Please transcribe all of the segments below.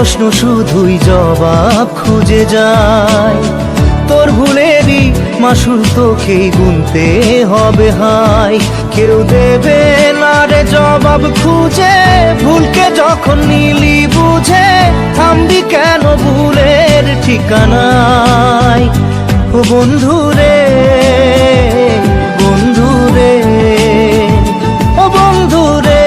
প্রশ্ন শুধুই জবাব খুঁজে যায়। তোর ভুলেরই মাসুল তোকেই গুনতে হবে হাই। কেউ দেবে না রে জবাব খুঁজে, ভুলকে যখন নিলি বুঝে থামবি কেন ভুলের ঠিকানায়। ও বন্ধু রে, বন্ধু রে, ও বন্ধু রে।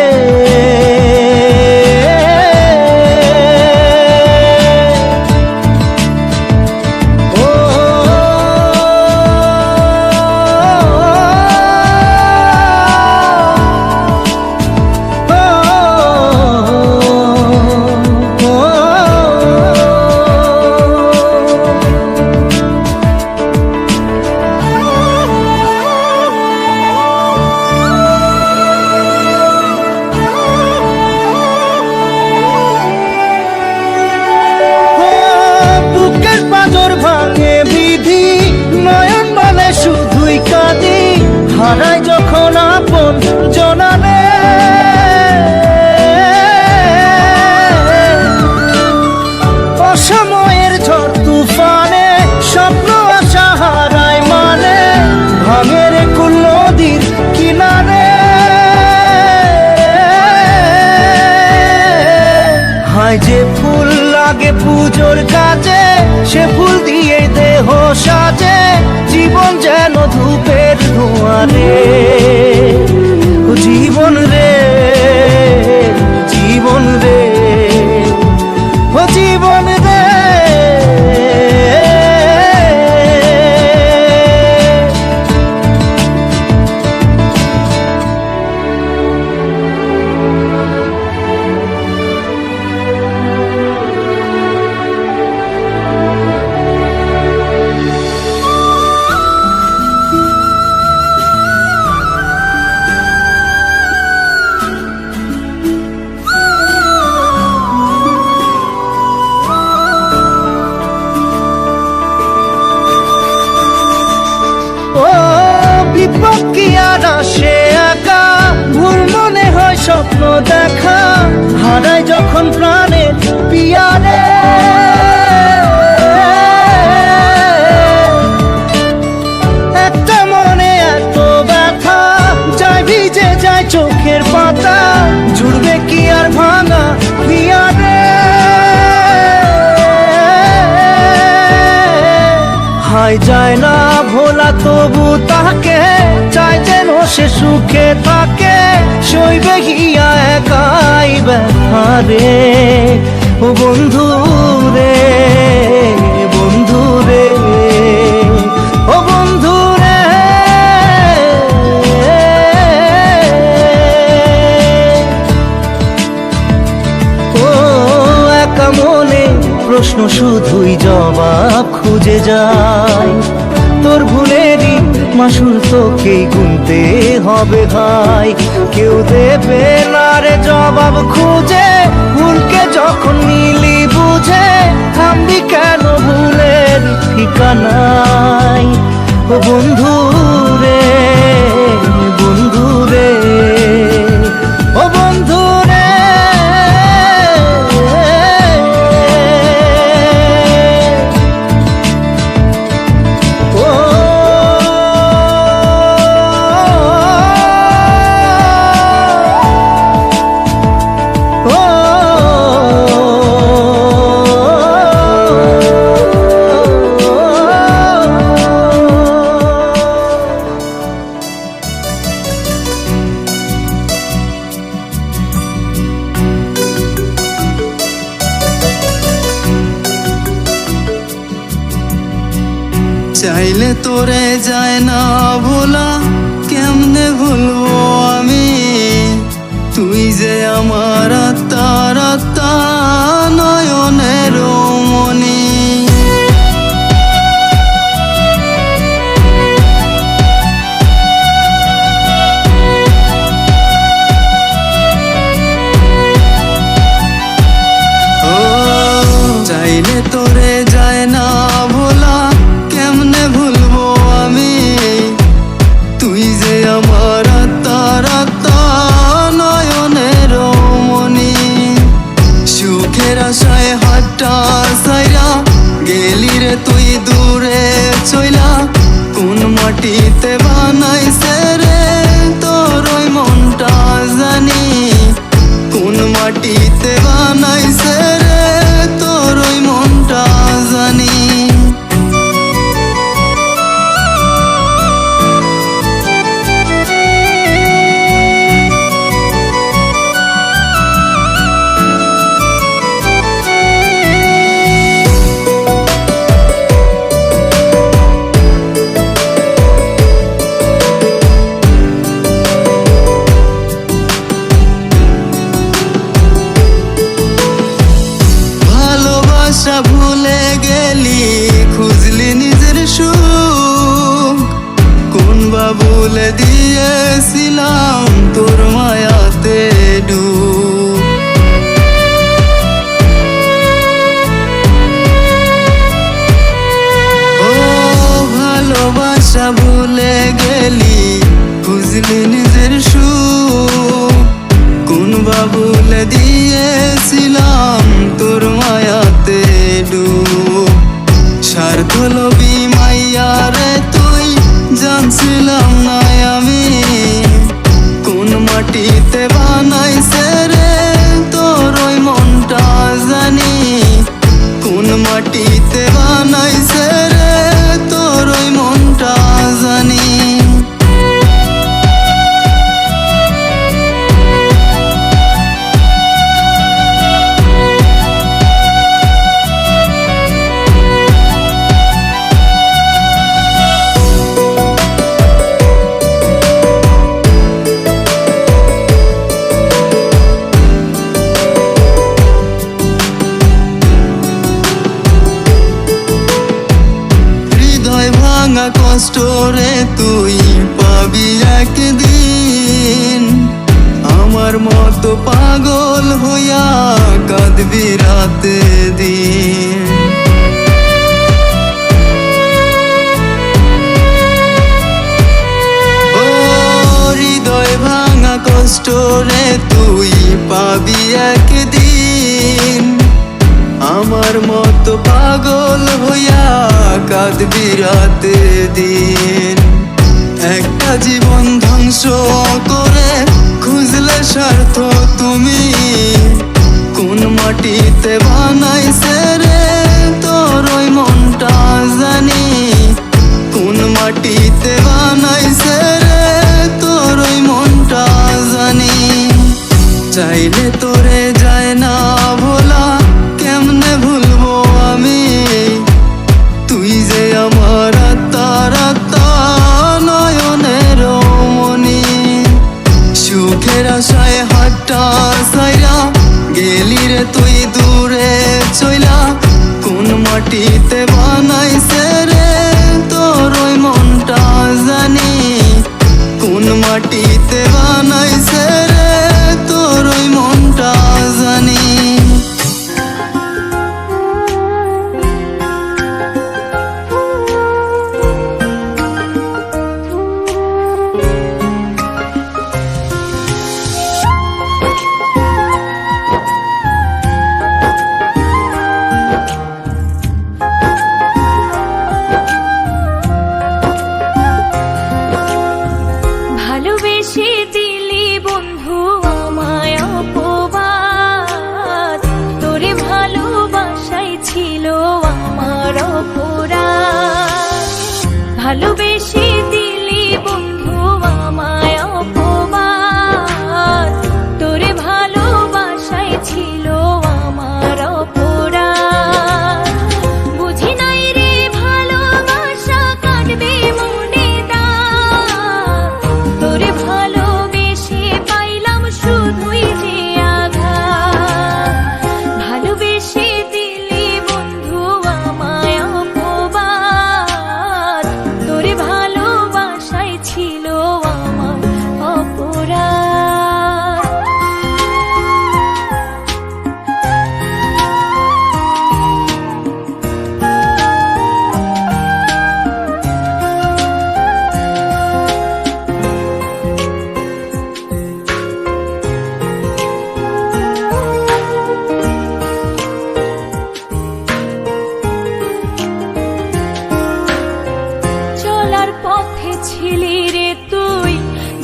হারাই যখন আপন জনারে, অসময়ের ঝড় তুফানে স্বপ্ন আশা হারাই মানে, ভাঙের কুল নদীর কিনারে। হায় যে ফুল লাগে পুজোর কাজে, সে ফুল দিয়ে দেহ সাজে, জীবন যেন ধূপের ধোঁয়ারে। জীবন রে, জীবন রে, ও জীবন রে। বিপদ কি আর আসে একা, ভুল মনে হয় স্বপ্ন দেখা, হারাই যখন প্রাণের পিয়ারে। একটা মনে এত ব্যথা, যায় ভিজে যায় চোখের পাতা, জুড়বে কি আর ভাঙা পিয়ারে। হাই যায় না ভোলা তবু তাকে, চাই যেন সে সুখে থাকে, সইবে গিয়া একাই ব্যথারে। ও বন্ধু রে, বন্ধু রে, ও বন্ধু রে। ও একা মনে প্রশ্ন শুধুই জবাব খুঁজে যায়। তোর ভুলেরই মাসুল তোকেই গুনতে হবে ভাই। কেউ দেবে না রে জবাব খুঁজে, ভুলকে যখন নিলি বুঝে থামবি কেন ভুলের ঠিকানায়। ও বন্ধু রে, বন্ধু রে, ও বন্ধু রে। চাইলে তোরে যায় না ভোলা, কেমনে ভুলবো আমি, তুই যে আমার আত্মার আত্মা, নয়নের মনি। চাইলে তোরে যায় না ভোলা, কেমনে ভুলবো আমি, তুই যে আমার আত্মার আত্মা, নয়নের মনি। সুখের আশায় দিয়েছিলাম তোর মায়াতে ডুব। ও ভালোবাসা ভুলে গেলি, বুঝলি নিজের সুখ, কোন বাবুলে দিয়েছিলাম তোর মায়াতে ডুব। স্বার্থ লোভী মাইয়া রে তুই, জানছিলাম না আমি কোন মাটিতে বানাইছে রে তোর ওই মনটা জানি, কোন মাটিতে বানাইছে রে তোর ওই মনটা জানি। ভাঙা কষ্ট রে তুই পাবি একদিন, আমার মতো পাগল হইয়া কাঁদবি রাতে দিন। ও হৃদয় ভাঙা কষ্ট রে তুই পাবি একদিন, আমার মতো পাগল হইয়া কাঁদবি রাতে দিন। একটা জীবন ধ্বংস করে খুঁজলে স্বার্থ তুমি, কোন মাটিতে বানাইছে রে তোর ওই মনটা জানি, কোন মাটিতে বানাইছে রে তোর ওই মনটা জানি। চাইলে তোরে যায় না ভোলা, কেমনে ভুলবো আমি, তুই যে আমার আত্মার আত্মা নয়নের মনি। সুখের আশায় হাতটা ছাইরা গেলি রে তুই দূরে চইলা, কোন মাটিতে বানাইছে রে তোর ওই মনটা জানি, কোন মাটিতে বানাইছে রে তোর ওই মনটা জানি। ভালোবেসে দিলি বন্ধু আমায় অপবাদ, তোরে ভালোবাসাই ছিল আমার অপরাধ। ভালোবেসে দিলি বন্ধু আমায় অপবাদ, তোরে ভালোবাসাই ছিল আমার অপরাধ। বুঝি নাই রে ভালোবাসা কাটবে মনে দাগ, তোরে ভালোবেসে পাইলাম শুধুই যে আঘাত। ভালোবেসে দিলি বন্ধু আমায় অপবাদ, তোরে ভালোবাসাই ছিল আমার অপরাধ। চলার পথে ছিলি রে তুই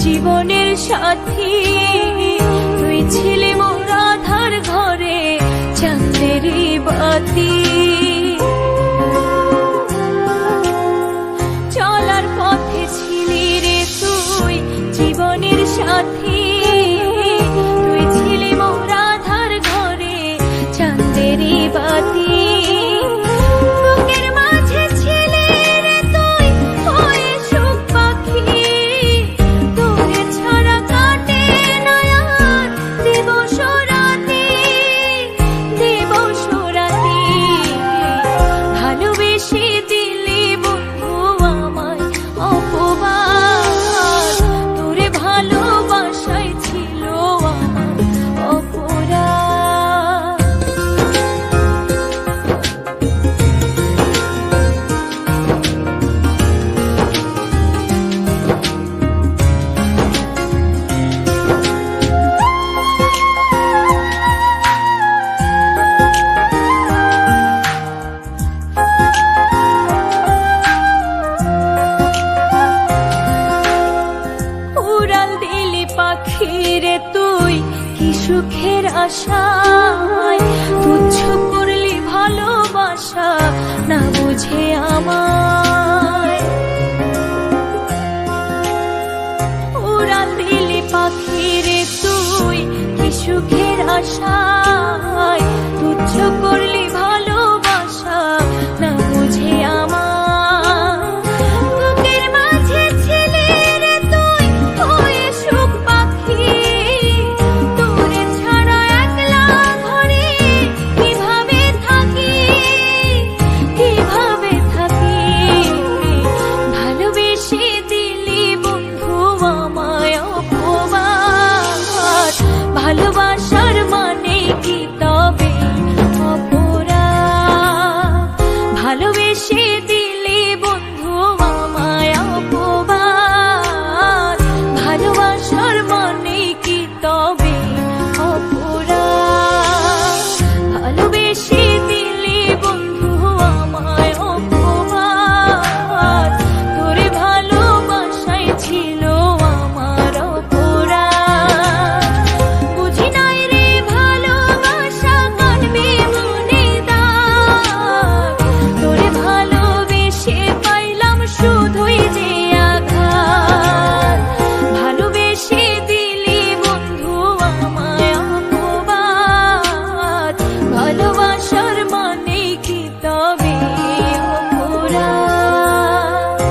জীবনের সাথী, তুই ছিলি মোর আধার ঘরে চাঁদেরই বাতি। চলার পথে ছিলি রে তুই জীবনের সাথী, তুই ছিলি মোর আধার ঘরে চাঁদেরই বাতি। বুকের মাঝে ছিলি রে তুই হয়ে সুখ পাখি, তোরে ছাড়া কাটে না আর দিবস রাতি, দিবস রাতি। ভালোবেসে দিলি বন্ধু আমায় অপবাদ, পাখি রে তুই কি সুখের আশায় তুচ্ছ করলি ভালোবাসা না বুঝে আমায় উড়াল দিলি পাখি রে তুই কি সুখের আশায় তুচ্ছ করলি ভালোবাসা না বুঝে আমায় বুকের মাঝে ছিলে রে তুই হয়ে সুখ পাখি তোরে ছাড়া একলা ঘরে কিভাবে থাকি ভালোবেসে দিলি বন্ধু আমায় অপবাদ ভালোবাসার মানে কি তবে অপরাধ ভালোবেসে দিলি বন্ধু আমায় অপবাদ ভালোবাসার মানে কি তবে অপরাধ ভালোবেসে দিলি বন্ধু আমায় অপবাদ তোরে ভালোবাসাই ছিল আমার অপরাধ বুঝি নাই রে ভালোবাসা কাটবে মনে দাগ তোরে ভালোবেসে পাইলাম শুধুই যে আঘাত ভালোবেসে দিলি বন্ধু আমায় অপবাদ ভালোবাসার মানে কি তবে অপরাধ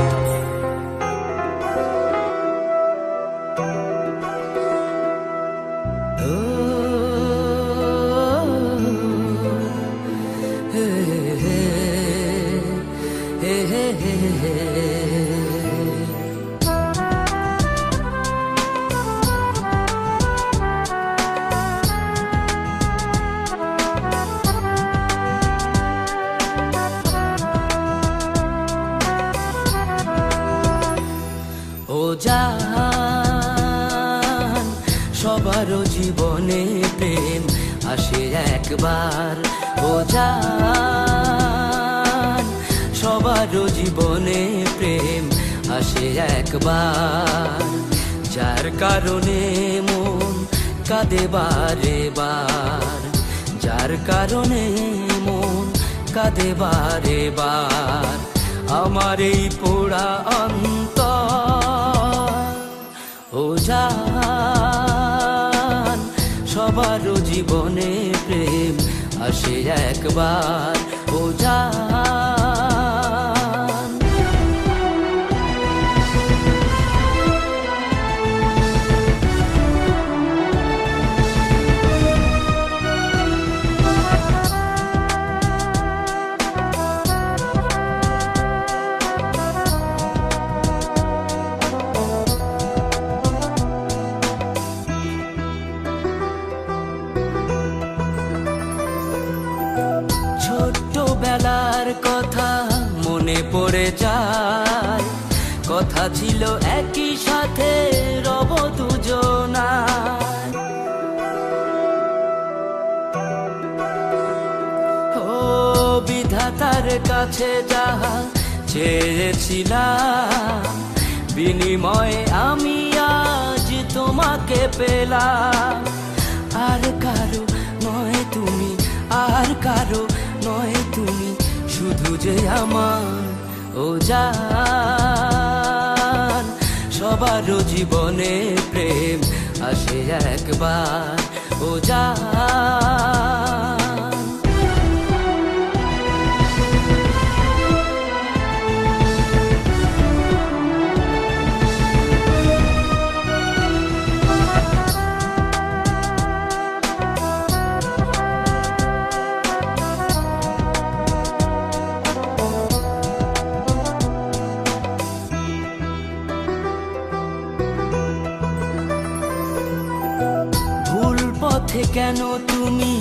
ও জান সবারও জীবনে প্রেম আসে একবার ও জান সবারও জীবনে প্রেম আসে একবার যার কারণে মন কাঁদে বারে বার যার কারণে মন কাঁদে বারে বার আমার এই পোড়া অন্তর ও জান সবারও জীবনে প্রেম আসে একবার ও জান ছোট্টবেলার কথা মনে পড়ে যায় কথা ছিল একই সাথে রব দুজনায় ও বিধাতার কাছে যাহা চেয়েছিলাম বিনিময়ে আমি আজ তোমাকে পেলাম আর কারো নয় তুমি আর কারো নয় তুমি শুধু যে আমার ও জান সবারও জীবনে প্রেম আসে একবার ও জান পথে কেন তুমি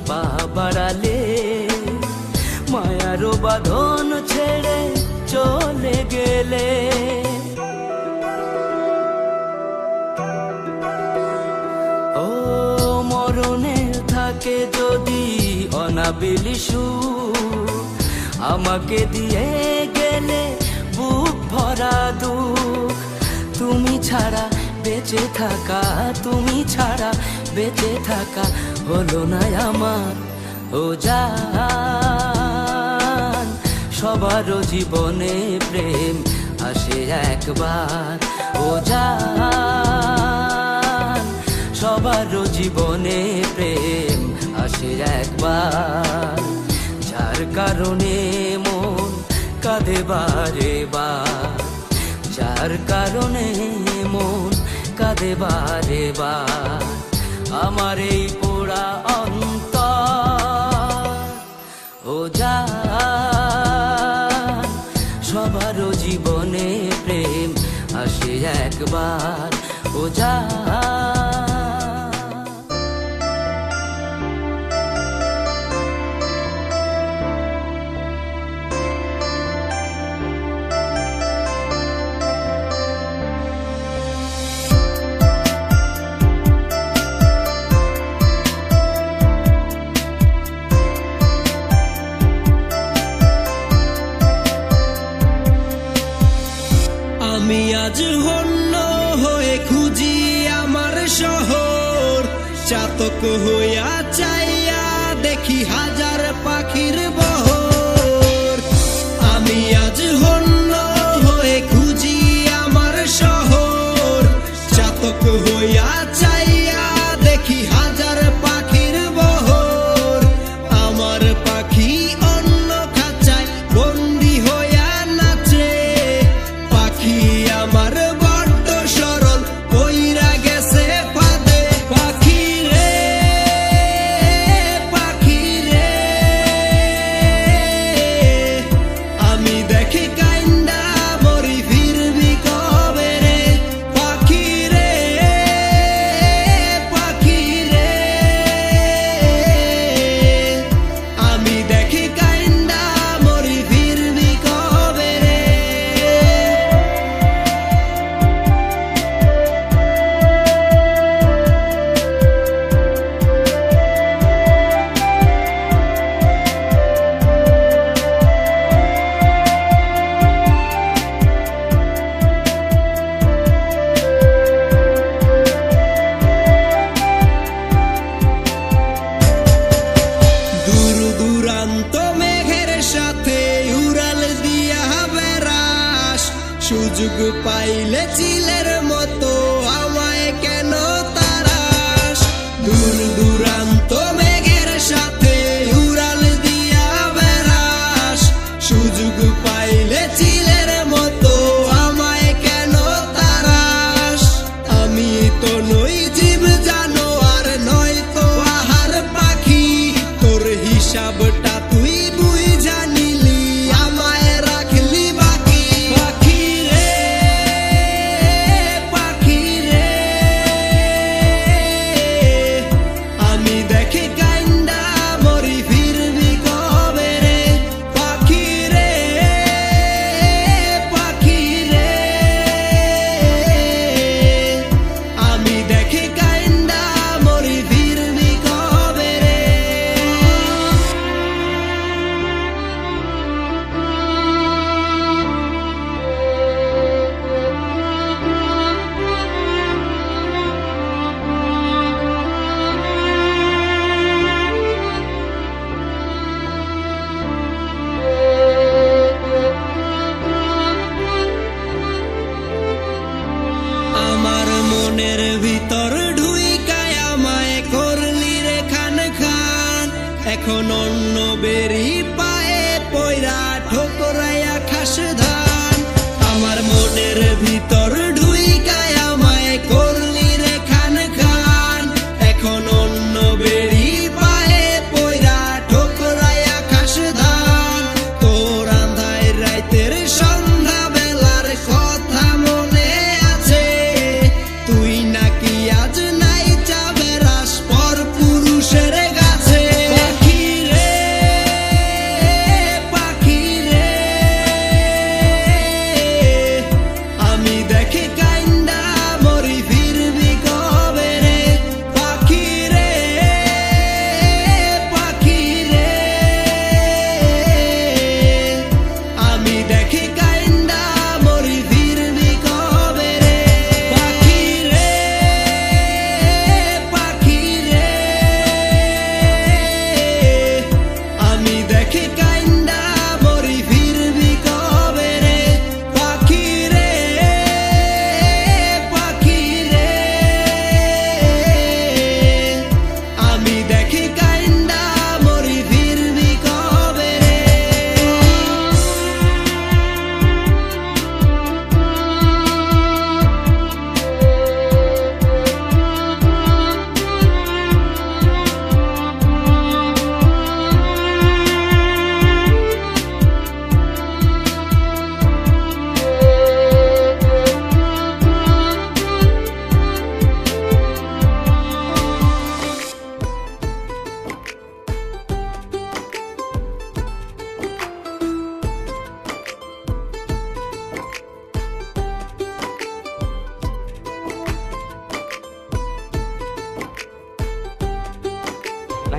পা বাড়ালে মায়ারও বাঁধন ছেড়ে চলে গেলে ও মরণের থাকে যদি অনাবিলি সুর আমাকে দিয়ে গেলে বুক ভরা দুঃখ তুমি ছাড়া বেঁচে থাকা, তুমি ছাড়া বেঁচে থাকা হলো না আমার। ও জান, সবারও জীবনে প্রেম আসে একবার। ও জান, সবারও জীবনে প্রেম আসে একবার। যার কারণে মন কাঁদে বারে বার, যার কারণে মন কাঁদে বারে বার। আমার এই পোড়া অন্তর, ও জান, সবারও জীবনে প্রেম আসে একবার। ও জান, আমি আজ হন্য হয়ে খুঁজি আমার শহর, চাতক হইয়া চাইয়া দেখি হাজার পাখির বহর। আমি আজ হন্য হয়ে খুঁজি আমার শহর, চাতক হইয়া চাইয়া দেখি হাজার পাখির বহর। আমার পাখি অন্য খাঁচায় বন্দি হইয়া নাচে, পাখি আমার বড্ড সরল কইরা গেছে ফাঁদে। পাখি রে, পাখি রে, আমি দেখি কাইন্দা মরি ফিরবি কবে রে। পাখি রে, পাখি রে,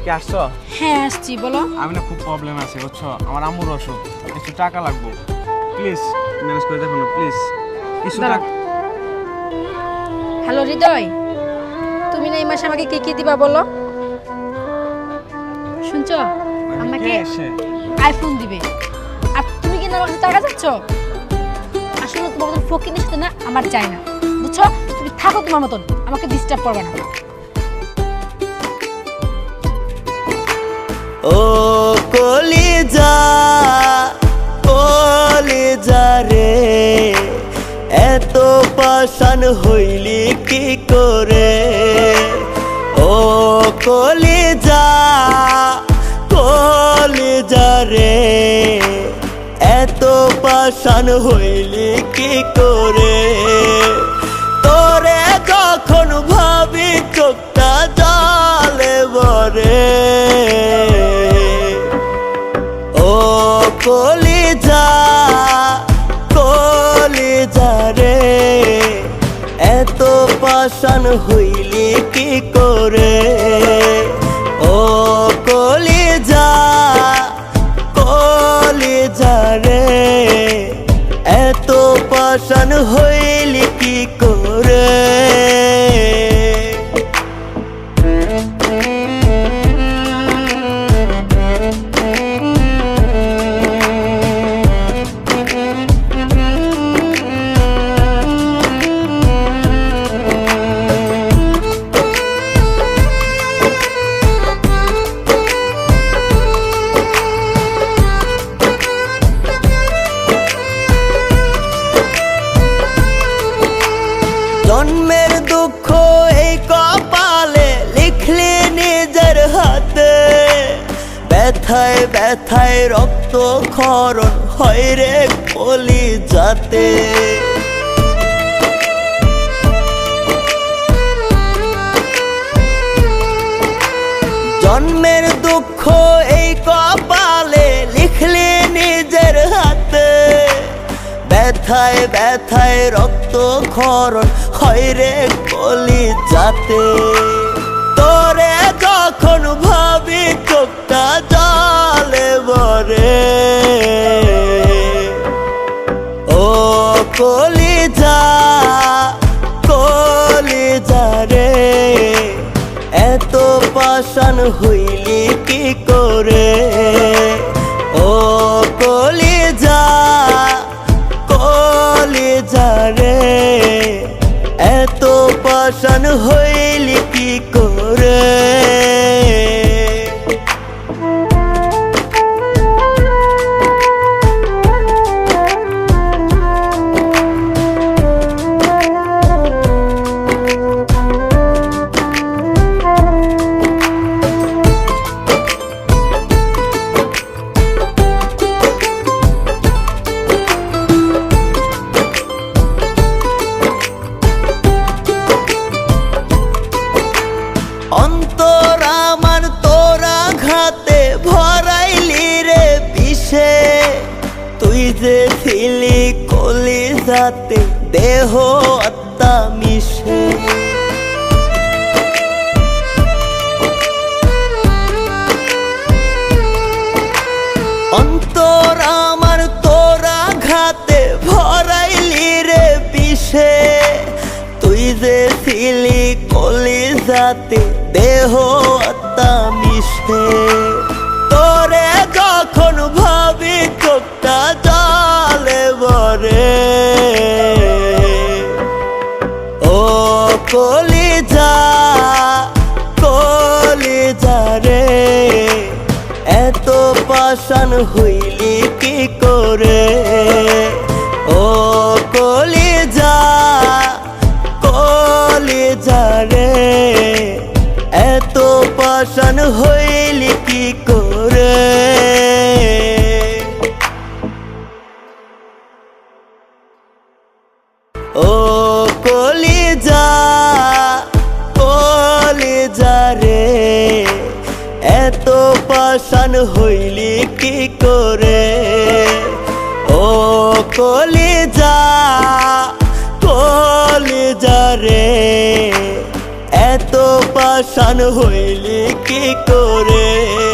কি আসছো? হ্যাঁ আসছি, বলো। আমি না খুব প্রবলেম আছে বুঝছো, আমার আম্মুর অসুখ, কিছু টাকা লাগবে, প্লিজ ম্যানেজ করে দেখো না প্লিজ, কিছু দাঁড়াও। টাকা। হ্যালো হৃদয়, তুমি না এই মাসে আমাকে কি কি দিবা বলো? শুনছো? আমাকে আইফোন দিবে, আর তুমি কি না আমার কাছে টাকা চাচ্ছ? আসলে তোমার মতন ফকিরের সাথে না আমার চাই না, বুঝছো? তুমি থাকো তোমার মতন, আমাকে ডিস্টার্ব করবে না। ও কলিজা কলিজা রে, এত পাষাণ হইলি কি করে? ও কলিজা কলিজা রে, এত পাষাণ হইলি কি করে? তোরে যখন ভাবি চোখটা জলে ভরে। ও কলিজা কলিজা রে, এত পাষাণ হইলি কি করে? ও কলিজা কলিজা রে, এত পাষাণ হইলি কি করে? জন্মের দুঃখ এই কপালে লিখলি নিজের হাতে, ব্যথায় ব্যথায় রক্ত ক্ষরণ হয় রে কলিজাতে। জন্মের দুঃখ এই কপালে লিখলি নিজের হাতে, ব্যথায় ব্যথায় রক্ত ক্ষরণ হয় রে কলিজাতে। তোরে যখন ভাবি চোখটা জলে ভরে। ও কলিজা কলিজা রে, এত পাষাণ হইলি কি করে? ও কলিজা কলিজা রে, এত পাষাণ হইলি কি করে? অন্তর আমার তোরা ঘাতে ভরাইলি রে বিষে, তুই যে ছিলি কলিজাতে দেহ আত্মা মিশে। অন্তর আমার তোরা ঘাতে ভরাইলি রে বিষে, তুই যে ছিলি কলিজাতে দেহ আত্মা মিশে। তোরে যখন ভাবি চোখটা জলে ভরে। ও কলিজা কলিজা রে, এত পাষাণ হইলি কি করে? ও কলিজা কলিজা রে, এত পাষাণ হইলি কি করে? ও কলিজা কলিজা রে, এত পাষাণ হইলি কি করে? ও কলিজা কলিজা রে, এত পাষাণ হইলি কি করে